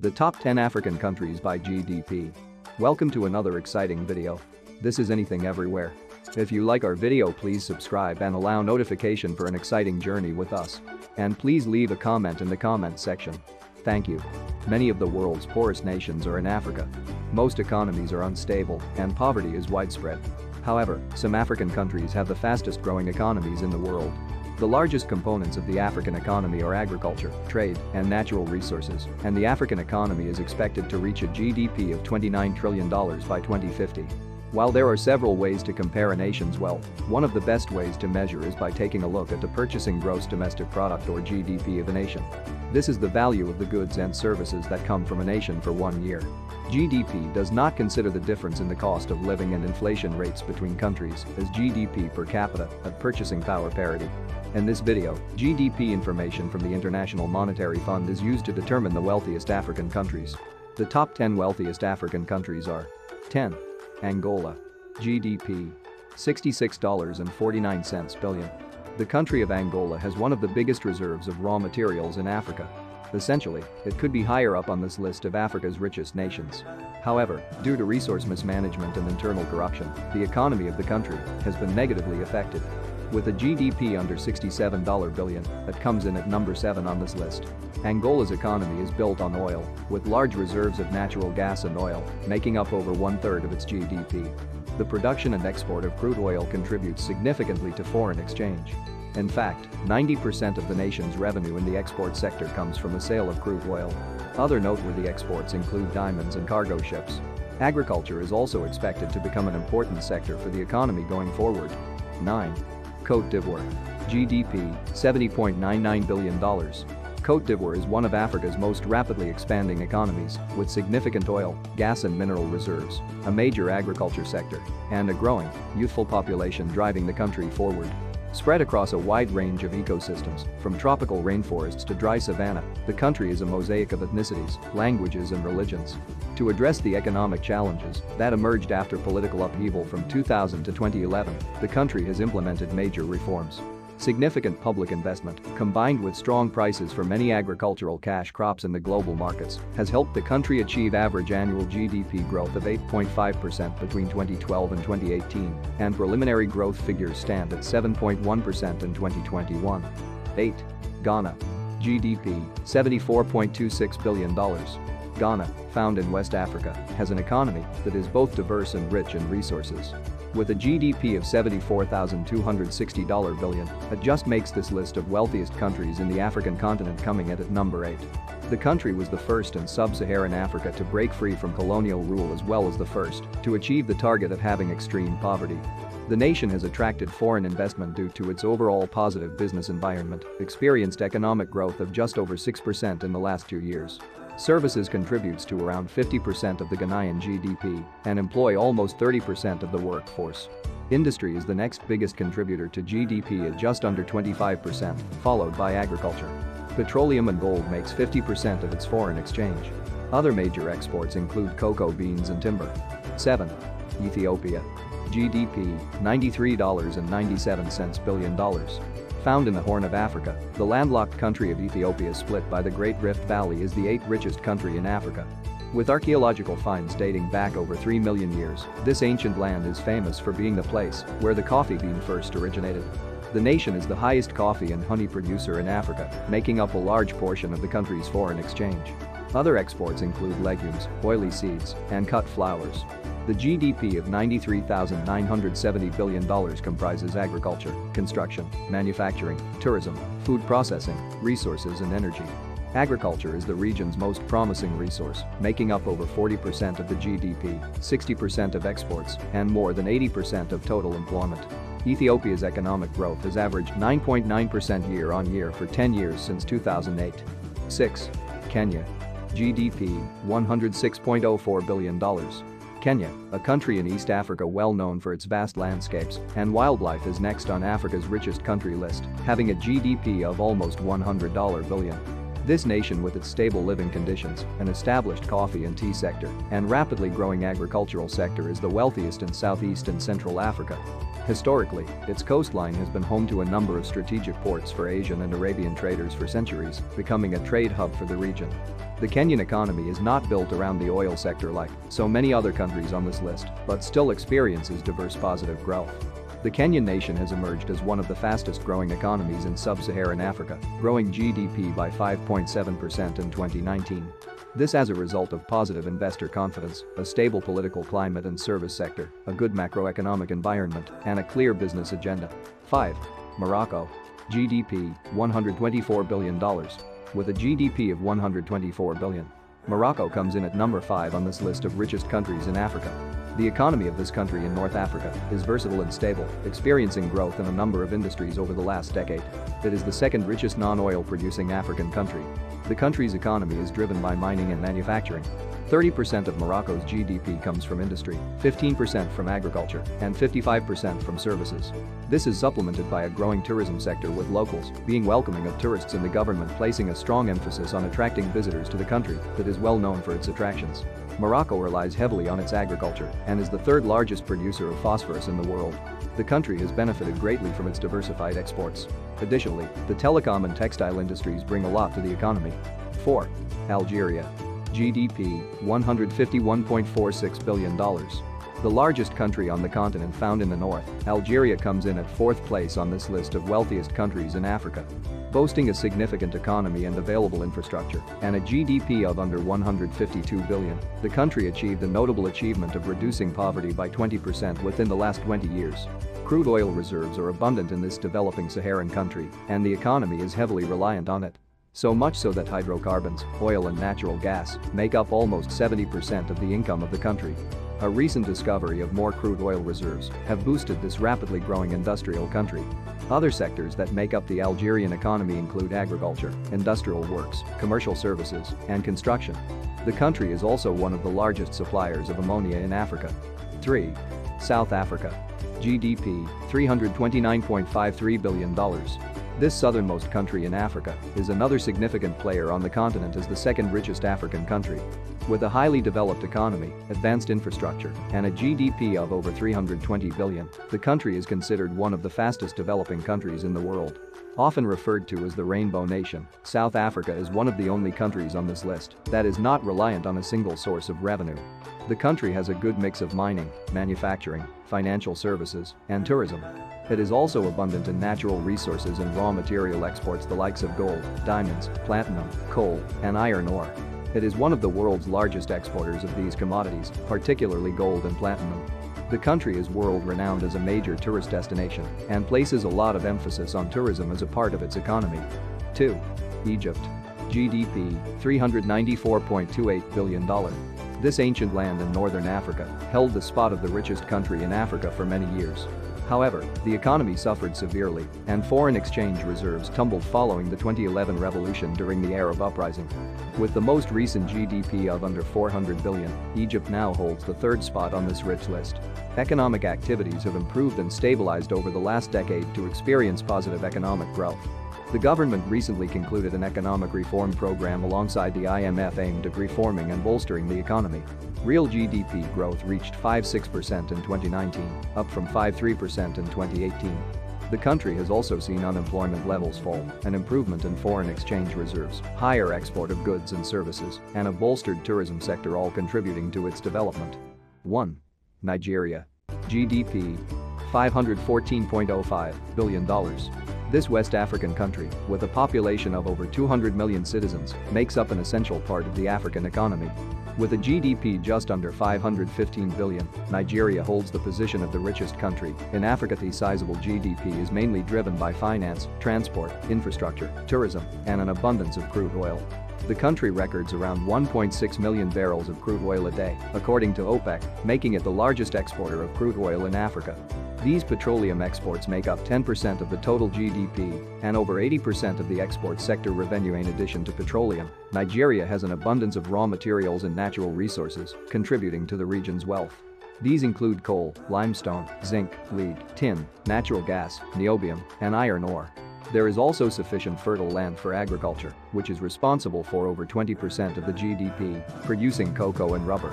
The top 10 African countries by GDP. Welcome to another exciting video. This is Anything Everywhere. If you like our video, please subscribe and allow notification for an exciting journey with us. And please leave a comment in the comment section. Thank you. Many of the world's poorest nations are in Africa. Most economies are unstable and poverty is widespread. However, some African countries have the fastest growing economies in the world. The largest components of the African economy are agriculture, trade, and natural resources, and the African economy is expected to reach a GDP of $29 trillion by 2050. While there are several ways to compare a nation's wealth, one of the best ways to measure is by taking a look at the purchasing gross domestic product or GDP of a nation. This is the value of the goods and services that come from a nation for 1 year. GDP does not consider the difference in the cost of living and inflation rates between countries, as GDP per capita at purchasing power parity. In this video, GDP information from the International Monetary Fund is used to determine the wealthiest African countries. The top 10 wealthiest African countries are: 10. Angola. GDP. $66.49 billion. The country of Angola has one of the biggest reserves of raw materials in Africa. Essentially, it could be higher up on this list of Africa's richest nations. However, due to resource mismanagement and internal corruption, the economy of the country has been negatively affected. With a GDP under $67 billion, it comes in at number 7 on this list. Angola's economy is built on oil, with large reserves of natural gas and oil, making up over 1/3 of its GDP. The production and export of crude oil contributes significantly to foreign exchange. In fact, 90% of the nation's revenue in the export sector comes from the sale of crude oil. Other noteworthy exports include diamonds and cargo ships. Agriculture is also expected to become an important sector for the economy going forward. 9. Cote d'Ivoire. GDP, $70.99 billion. Cote d'Ivoire is one of Africa's most rapidly expanding economies, with significant oil, gas and mineral reserves, a major agriculture sector, and a growing, youthful population driving the country forward. Spread across a wide range of ecosystems, from tropical rainforests to dry savanna, the country is a mosaic of ethnicities, languages and religions. To address the economic challenges that emerged after political upheaval from 2000 to 2011, the country has implemented major reforms. Significant public investment, combined with strong prices for many agricultural cash crops in the global markets, has helped the country achieve average annual GDP growth of 8.5% between 2012 and 2018, and preliminary growth figures stand at 7.1% in 2021. 8. Ghana. GDP, $74.26 billion. Ghana, found in West Africa, has an economy that is both diverse and rich in resources. With a GDP of $74,260 billion, it just makes this list of wealthiest countries in the African continent, coming in at number 8. The country was the first in sub-Saharan Africa to break free from colonial rule, as well as the first to achieve the target of having extreme poverty. The nation has attracted foreign investment due to its overall positive business environment, experienced economic growth of just over 6% in the last 2 years. Services contributes to around 50% of the Ghanaian GDP and employ almost 30% of the workforce. Industry is the next biggest contributor to GDP at just under 25%, followed by agriculture. Petroleum and gold makes 50% of its foreign exchange. Other major exports include cocoa beans and timber. 7. Ethiopia. GDP, $93.97 billion. Found in the Horn of Africa, the landlocked country of Ethiopia, split by the Great Rift Valley, is the 8th richest country in Africa. With archaeological finds dating back over 3 million years, this ancient land is famous for being the place where the coffee bean first originated. The nation is the highest coffee and honey producer in Africa, making up a large portion of the country's foreign exchange. Other exports include legumes, oily seeds, and cut flowers. The GDP of $93,970 billion comprises agriculture, construction, manufacturing, tourism, food processing, resources and energy. Agriculture is the region's most promising resource, making up over 40% of the GDP, 60% of exports, and more than 80% of total employment. Ethiopia's economic growth has averaged 9.9% year-on-year for 10 years since 2008. 6. Kenya. GDP, $106.04 billion. Kenya, a country in East Africa well known for its vast landscapes and wildlife, is next on Africa's richest country list, having a GDP of almost $100 billion. This nation, with its stable living conditions, an established coffee and tea sector, and rapidly growing agricultural sector, is the wealthiest in Southeast and Central Africa. Historically, its coastline has been home to a number of strategic ports for Asian and Arabian traders for centuries, becoming a trade hub for the region. The Kenyan economy is not built around the oil sector like so many other countries on this list, but still experiences diverse positive growth. The Kenyan nation has emerged as one of the fastest growing economies in sub-Saharan Africa, growing GDP by 5.7% in 2019. This as a result of positive investor confidence, a stable political climate and service sector, a good macroeconomic environment, and a clear business agenda. 5. Morocco. GDP, $124 billion. With a GDP of $124 billion, Morocco comes in at number 5 on this list of richest countries in Africa. The economy of this country in North Africa is versatile and stable, experiencing growth in a number of industries over the last decade. It is the second richest non-oil producing African country. The country's economy is driven by mining and manufacturing. 30% of Morocco's GDP comes from industry, 15% from agriculture, and 55% from services. This is supplemented by a growing tourism sector, with locals being welcoming of tourists and the government placing a strong emphasis on attracting visitors to the country that is well known for its attractions. Morocco relies heavily on its agriculture and is the third largest producer of phosphorus in the world. The country has benefited greatly from its diversified exports. Additionally, the telecom and textile industries bring a lot to the economy. 4. Algeria. GDP, $151.46 billion. The largest country on the continent found in the north, Algeria comes in at 4th place on this list of wealthiest countries in Africa. Boasting a significant economy and available infrastructure, and a GDP of under $152 billion, the country achieved the notable achievement of reducing poverty by 20% within the last 20 years. Crude oil reserves are abundant in this developing Saharan country, and the economy is heavily reliant on it. So much so that hydrocarbons, oil and natural gas, make up almost 70% of the income of the country. A recent discovery of more crude oil reserves have boosted this rapidly growing industrial country. Other sectors that make up the Algerian economy include agriculture, industrial works, commercial services, and construction. The country is also one of the largest suppliers of ammonia in Africa. 3. South Africa. GDP, $329.53 billion. This southernmost country in Africa is another significant player on the continent as the second richest African country. With a highly developed economy, advanced infrastructure, and a GDP of over $320 billion, the country is considered one of the fastest developing countries in the world. Often referred to as the Rainbow Nation, South Africa is one of the only countries on this list that is not reliant on a single source of revenue. The country has a good mix of mining, manufacturing, financial services, and tourism. It is also abundant in natural resources and raw material exports, the likes of gold, diamonds, platinum, coal, and iron ore. It is one of the world's largest exporters of these commodities, particularly gold and platinum. The country is world-renowned as a major tourist destination and places a lot of emphasis on tourism as a part of its economy. 2. Egypt. GDP, $394.28 billion. This ancient land in northern Africa held the spot of the richest country in Africa for many years. However, the economy suffered severely, and foreign exchange reserves tumbled following the 2011 revolution during the Arab uprising. With the most recent GDP of under $400 billion, Egypt now holds the 3rd spot on this rich list. Economic activities have improved and stabilized over the last decade to experience positive economic growth. The government recently concluded an economic reform program alongside the IMF aimed at reforming and bolstering the economy. Real GDP growth reached 5.6% in 2019, up from 5.3% in 2018. The country has also seen unemployment levels fall, an improvement in foreign exchange reserves, higher export of goods and services, and a bolstered tourism sector, all contributing to its development. 1. Nigeria. GDP, $514.05 billion. This West African country, with a population of over 200 million citizens, makes up an essential part of the African economy. With a GDP just under $515 billion, Nigeria holds the position of the richest country in Africa. The sizable GDP is mainly driven by finance, transport, infrastructure, tourism, and an abundance of crude oil. The country records around 1.6 million barrels of crude oil a day, according to OPEC, making it the largest exporter of crude oil in Africa. These petroleum exports make up 10% of the total GDP and over 80% of the export sector revenue. In addition to petroleum, Nigeria has an abundance of raw materials and natural resources, contributing to the region's wealth. These include coal, limestone, zinc, lead, tin, natural gas, niobium, and iron ore. There is also sufficient fertile land for agriculture, which is responsible for over 20% of the GDP, producing cocoa and rubber.